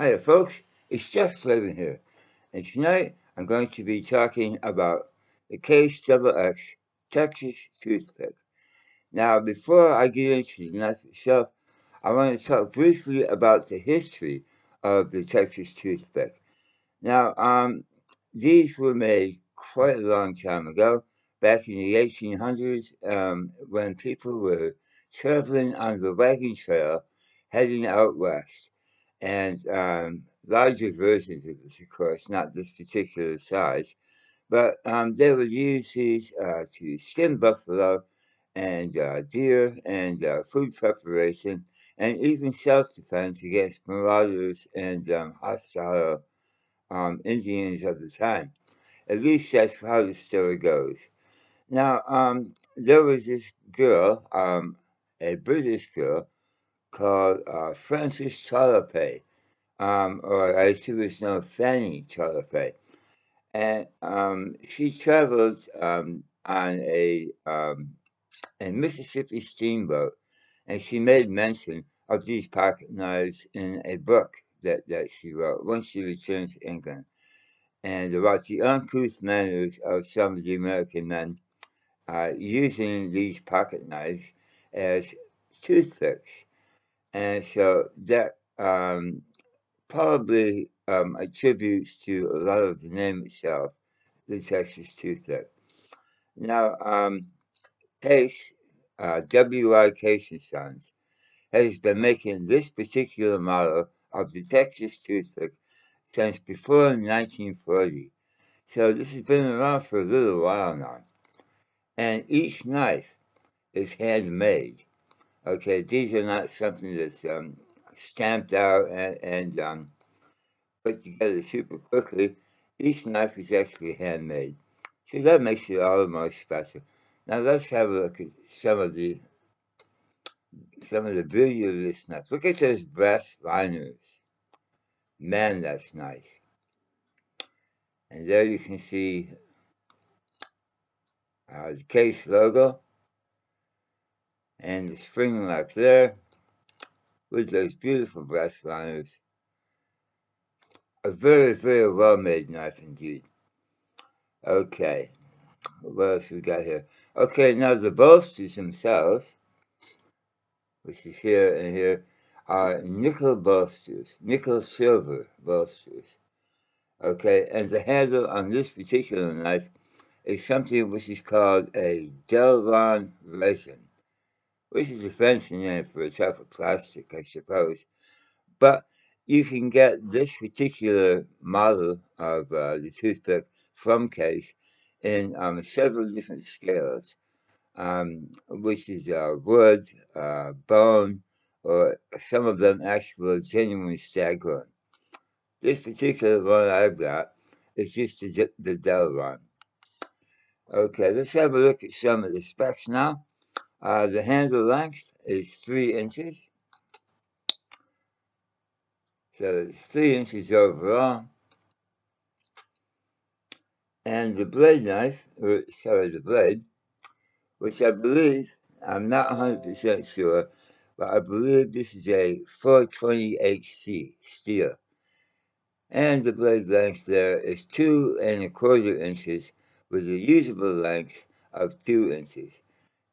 Hiya folks, it's Jeff Flavin here, and tonight I'm going to be talking about the Case Double X Texas Toothpick. Now, before I get into the knife itself, I want to talk briefly about the history of the Texas Toothpick. Now, these were made quite a long time ago, back in the 1800s, when people were traveling on the wagon trail heading out west. And larger versions of this, of course, not this particular size, but they would use these to skin buffalo and deer and food preparation and even self-defense against marauders and hostile Indians of the time. At least that's how the story goes. Now, there was this girl, a British girl, called Frances Trollope, or as she was known, Fanny Trollope. And she traveled on a Mississippi steamboat, and she made mention of these pocket knives in a book that she wrote once she returned to England, and about the uncouth manners of some of the American men using these pocket knives as toothpicks. And so that probably attributes to a lot of the name itself, the Texas Toothpick. Now, Case, W.I. Case and Sons, has been making this particular model of the Texas Toothpick since before 1940. So this has been around for a little while now. And each knife is handmade. Okay, these are not something that's stamped out and put together super quickly. Each knife is actually handmade. So that makes it all the more special. Now let's have a look at some of the beauty of this knife. Look at those brass liners. Man, that's nice. And there you can see the Case logo and the spring lock there with those beautiful brass liners. A very, very well made knife indeed. Okay, what else we got here? Okay, now the bolsters themselves, which is here and here, are nickel bolsters, nickel silver bolsters. Okay, and the handle on this particular knife is something which is called a Delron resin, which is a fancy name for a type of plastic, I suppose. But you can get this particular model of the toothpick from Case in several different scales, which is wood, bone, or some of them actual genuine stagron. This particular one I've got is just the Delron. Okay, let's have a look at some of the specs now. The handle length is 3 inches, so it's 3 inches overall. And the blade knife, the blade, which I believe, I'm not 100% sure, but I believe this is a 420HC steel. And the blade length there is 2¼ inches with a usable length of 2 inches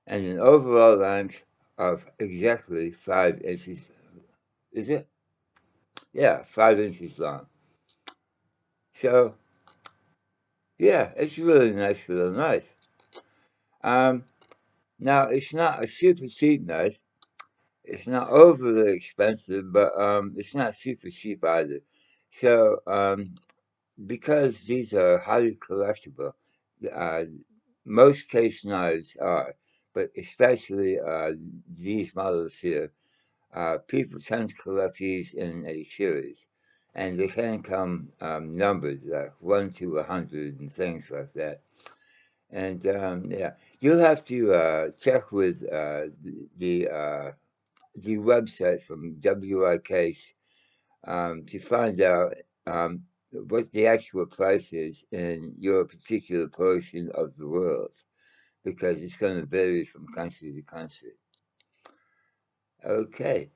and an overall length of exactly 5 inches. Is it? Yeah, 5 inches long. So, yeah, it's a really nice little knife. Now, it's not a super cheap knife. It's not overly expensive, but it's not super cheap either. So, because these are highly collectible, uh, most Case knives are, but especially these models here, people tend to collect these in a series. And they can come numbered, like 1 to 100 and things like that. And yeah, you'll have to check with the website from WI Case to find out what the actual price is in your particular portion of the world, because it's going to vary from country to country. Okay,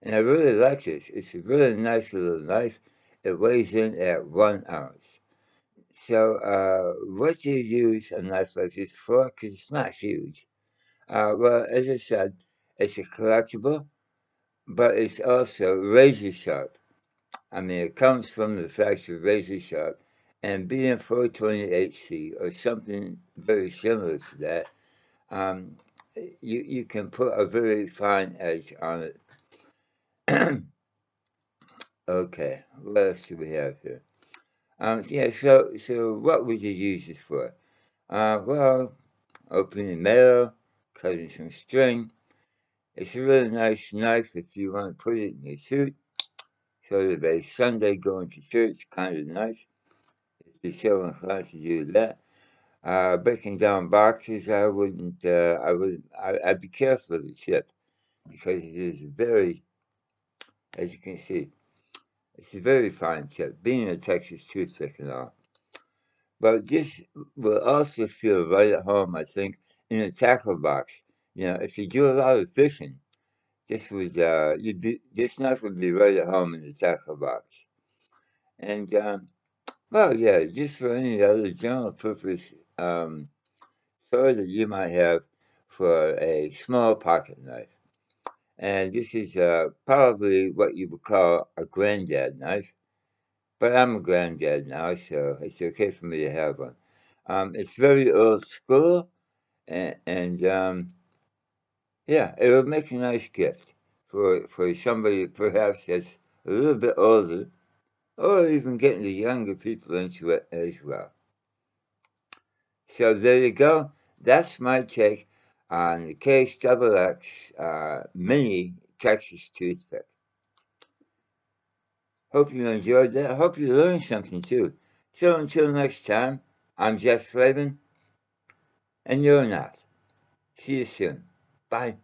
And I really like this. It's a really nice little knife. It weighs in at 1 ounce. So, what do you use a knife like this for? Because it's not huge. Well, as I said, it's a collectible, but it's also razor sharp. I mean, it comes from the factory razor sharp, and being 428C or something very similar to that, um, you can put a very fine edge on it. Okay, what else do we have here? Yeah, so what would you use this for? Well, opening mail, cutting some string. It's a really nice knife if you want to put it in your suit. Sort of a Sunday going to church kind of knife. If you're so inclined to do that. Breaking down boxes, I wouldn't. I'd be careful of the chip because it is very, as you can see, it's a very fine chip. Being a Texas toothpick and all, but this will also feel right at home. I think in a tackle box. You know, if you do a lot of fishing, this knife would be right at home in the tackle box. And well, yeah, just for any other general purpose toy that you might have for a small pocket knife. And this is probably what you would call a granddad knife. But I'm a granddad now, so it's okay for me to have one. It's very old school, and yeah, it would make a nice gift for somebody perhaps that's a little bit older, or even getting the younger people into it as well. So there you go. That's my take on the Case Double X Mini Texas Toothpick. Hope you enjoyed that. Hope you learned something too. So until next time, I'm Jeff Slavin, and you're not. See you soon. Bye.